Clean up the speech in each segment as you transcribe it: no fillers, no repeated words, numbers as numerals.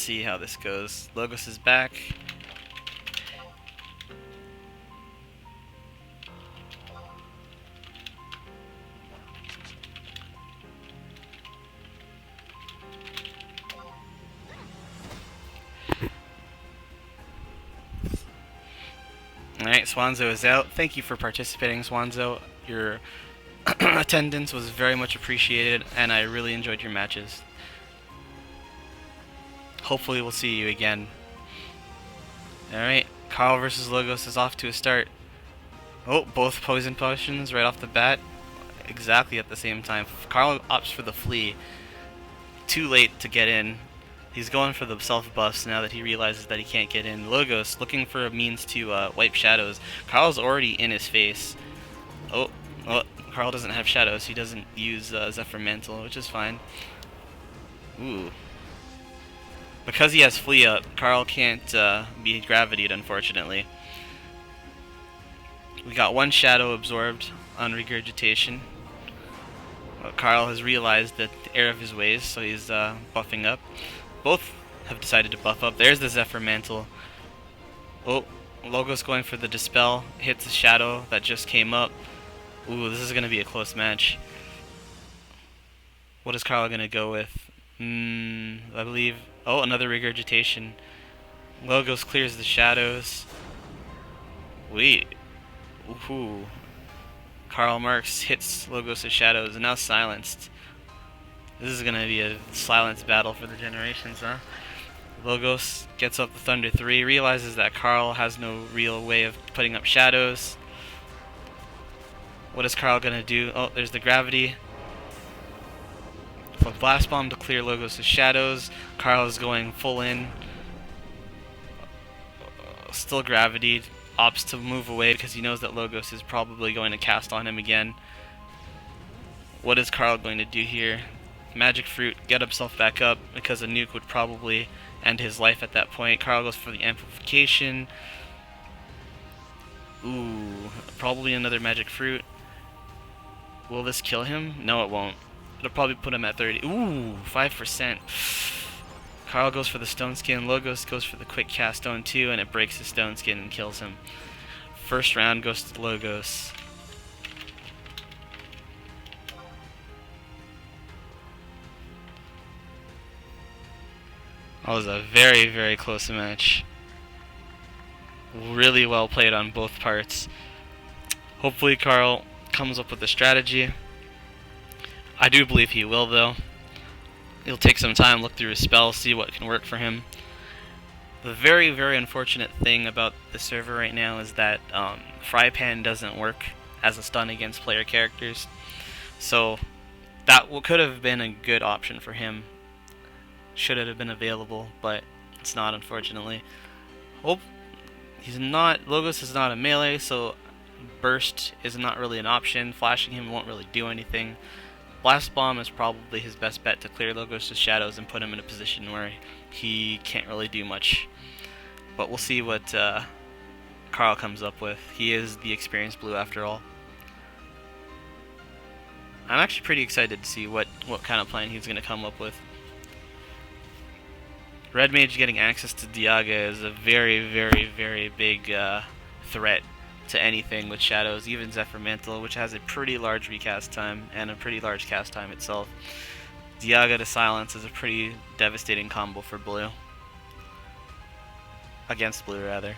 see how this goes. Logos is back. Alright, Swanzo is out. Thank you for participating, Swanzo. Your attendance was very much appreciated, and I really enjoyed your matches. Hopefully we'll see you again. Alright, Karl versus Logos is off to a start. Oh, both poison potions right off the bat. Exactly at the same time. Karl opts for the flee. Too late to get in. He's going for the self buffs now that he realizes that he can't get in. Logos looking for a means to wipe shadows. Karl's already in his face. Oh, Karl doesn't have shadows. He doesn't use Zephyr Mantle, which is fine. Ooh. Because he has flee up, Karl can't be gravitied, unfortunately. We got one shadow absorbed on regurgitation. Well, Karl has realized that the error of his ways, so he's buffing up. Both have decided to buff up. There's the Zephyr Mantle. Oh, Logos going for the Dispel. Hits the shadow that just came up. Ooh, this is going to be a close match. What is Karl going to go with? I believe... Oh, another regurgitation. Logos clears the shadows. Wait. Ooh. Karlmarx hits Logos' shadows and now silenced. This is gonna be a silence battle for the generations, huh? Logos gets up the Thunder 3, realizes that Karl has no real way of putting up shadows. What is Karl gonna do? Oh, there's the gravity. A blast bomb to clear Logos' shadows. Karl is going full in. Still gravity. Opts to move away because he knows that Logos is probably going to cast on him again. What is Karl going to do here? Magic Fruit, get himself back up because a nuke would probably end his life at that point. Karl goes for the amplification. Ooh, probably another Magic Fruit. Will this kill him? No, it won't. It'll probably put him at 30. Ooh, 5%. Karl goes for the Stone Skin. Logos goes for the quick cast Stone 2, and it breaks his Stone Skin and kills him. First round goes to Logos. That was a very, very close match. Really well played on both parts. Hopefully Karl comes up with a strategy. I do believe he will, though. He'll take some time, look through his spells, see what can work for him. The very, very unfortunate thing about the server right now is that Fry Pan doesn't work as a stun against player characters. So that could have been a good option for him. Should it have been available, but it's not, unfortunately. Logos is not a melee, so burst is not really an option. Flashing him won't really do anything. Blast Bomb is probably his best bet to clear Logos' shadows and put him in a position where he can't really do much. But we'll see what Karl comes up with. He is the experienced blue after all. I'm actually pretty excited to see what kind of plan he's going to come up with. Red Mage getting access to Diaga is a very, very, very big threat to anything with shadows, even Zephyr Mantle, which has a pretty large recast time and a pretty large cast time itself. Diaga to silence is a pretty devastating combo for blue. Against blue, rather.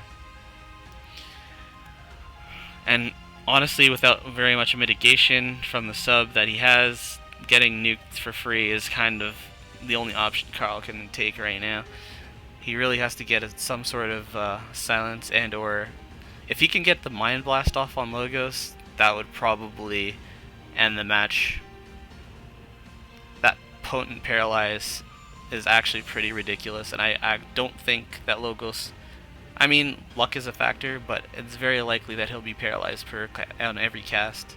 And honestly, without very much mitigation from the sub that he has, getting nuked for free is kind of the only option Karl can take right now. He really has to get some sort of silence, and or if he can get the Mind Blast off on Logos, that would probably end the match. That potent Paralyze is actually pretty ridiculous, and I don't think that Logos... I mean, luck is a factor, but it's very likely that he'll be paralyzed on every cast.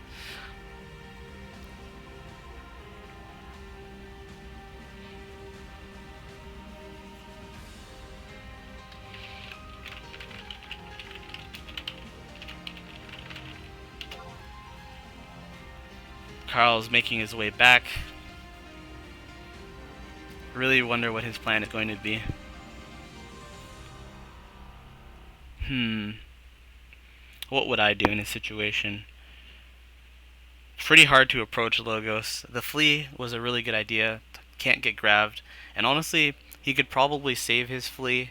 Karl's making his way back. Really wonder what his plan is going to be. Hmm. What would I do in this situation? Pretty hard to approach Logos. The flea was a really good idea. Can't get grabbed. And honestly, he could probably save his flea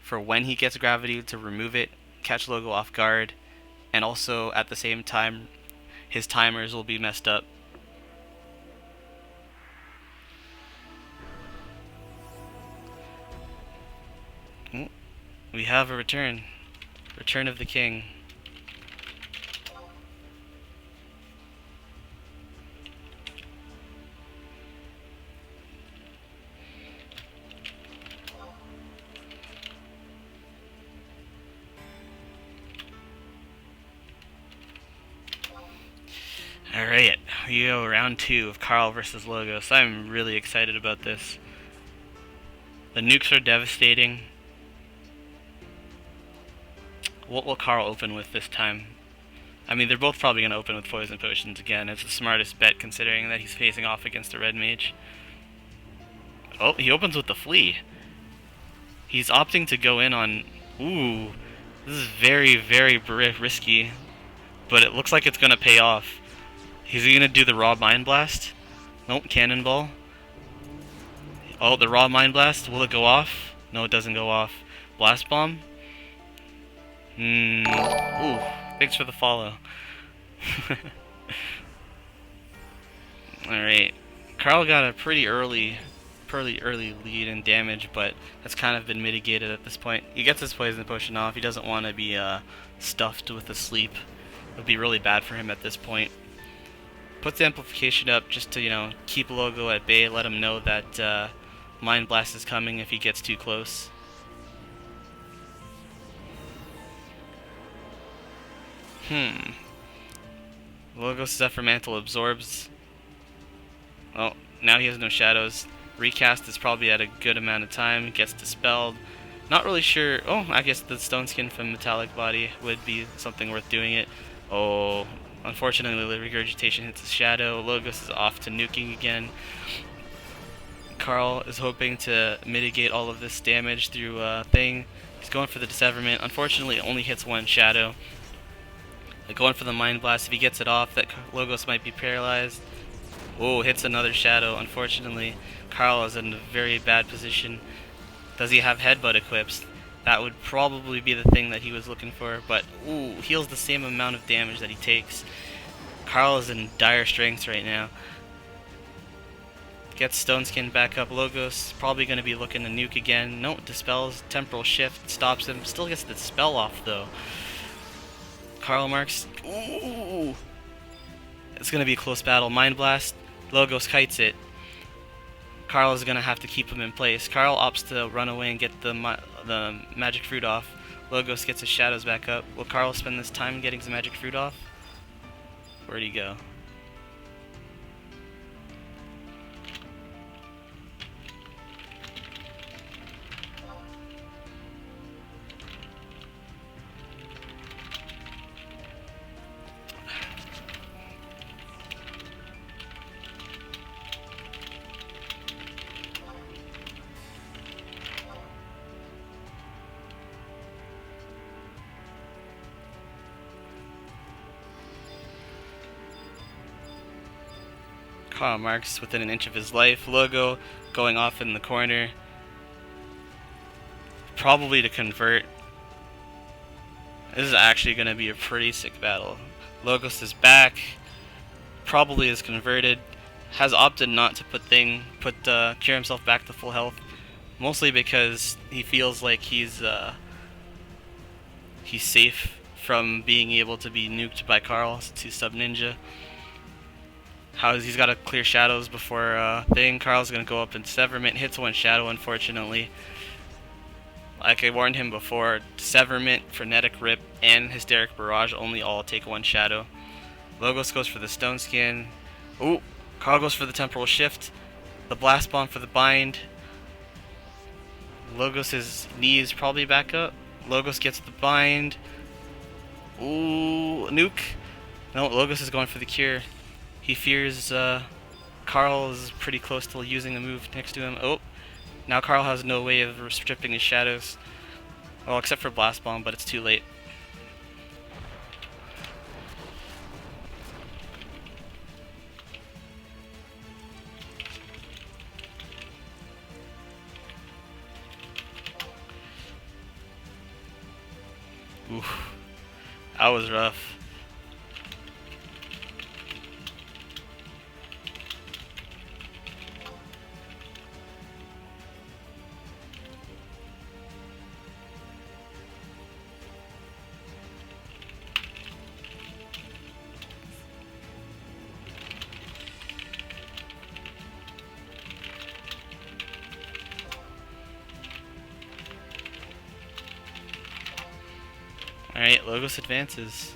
for when he gets gravity to remove it, catch Logo off guard, and also at the same time, his timers will be messed up. We have a return. Return of the king. Alright, we go round 2 of Karl versus Logos. I'm really excited about this. The nukes are devastating. What will Karl open with this time? I mean, they're both probably going to open with poison potions again. It's the smartest bet considering that he's facing off against a red mage. Oh, he opens with the flea. He's opting to go in on... Ooh, this is very, very risky. But it looks like it's going to pay off. Is he going to do the raw mind blast? Nope, cannonball. Oh, the raw mind blast. Will it go off? No, it doesn't go off. Blast bomb? Ooh, thanks for the follow. Alright. Karl got a pretty early lead in damage, but that's kind of been mitigated at this point. He gets his poison potion off. He doesn't want to be stuffed with a sleep. It would be really bad for him at this point. Puts the amplification up just to, you know, keep Logo at bay, let him know that Mind Blast is coming if he gets too close. Logos' Zephyr Mantle absorbs. Oh, now he has no shadows. Recast is probably at a good amount of time. Gets dispelled. Not really sure. Oh, I guess the stone skin from Metallic Body would be something worth doing it. Oh, unfortunately the regurgitation hits his shadow. Logos is off to nuking again. Karl is hoping to mitigate all of this damage through thing. He's going for the disseverment. Unfortunately, it only hits one shadow. Going for the Mind Blast. If he gets it off, that Logos might be paralyzed. Oh, hits another shadow. Unfortunately, Karl is in a very bad position. Does he have Headbutt equipped? That would probably be the thing that he was looking for, but ooh, heals the same amount of damage that he takes. Karl is in dire strength right now. Gets Stone Skin back up. Logos probably going to be looking to nuke again. No, dispels. Temporal Shift stops him. Still gets the spell off though. Karlmarx. Ooh! It's going to be a close battle. Mind Blast. Logos kites it. Karl is going to have to keep him in place. Karl opts to run away and get the magic fruit off. Logos gets his shadows back up. Will Karl spend this time getting his magic fruit off? Where'd he go? Karlmarx within an inch of his life. Logo going off in the corner. Probably to convert. This is actually going to be a pretty sick battle. Logos is back. Probably is converted. Has opted not to cure himself back to full health. Mostly because he feels like he's safe from being able to be nuked by Karl to sub ninja. He's got to clear shadows before thing. Karl's gonna go up in Severment, hits one shadow unfortunately. Like I warned him before, Severment, Frenetic Rip, and Hysteric Barrage only all take one shadow. Logos goes for the Stone Skin. Ooh, Karl goes for the Temporal Shift. The Blast Bomb for the Bind. Logos' knees probably back up. Logos gets the Bind. Ooh, nuke. No, Logos is going for the cure. He fears Karl is pretty close to using a move next to him. Oh, now Karl has no way of stripping his shadows. Oh, except for Blast Bomb, but it's too late. Oof. That was rough. Alright, Logos advances.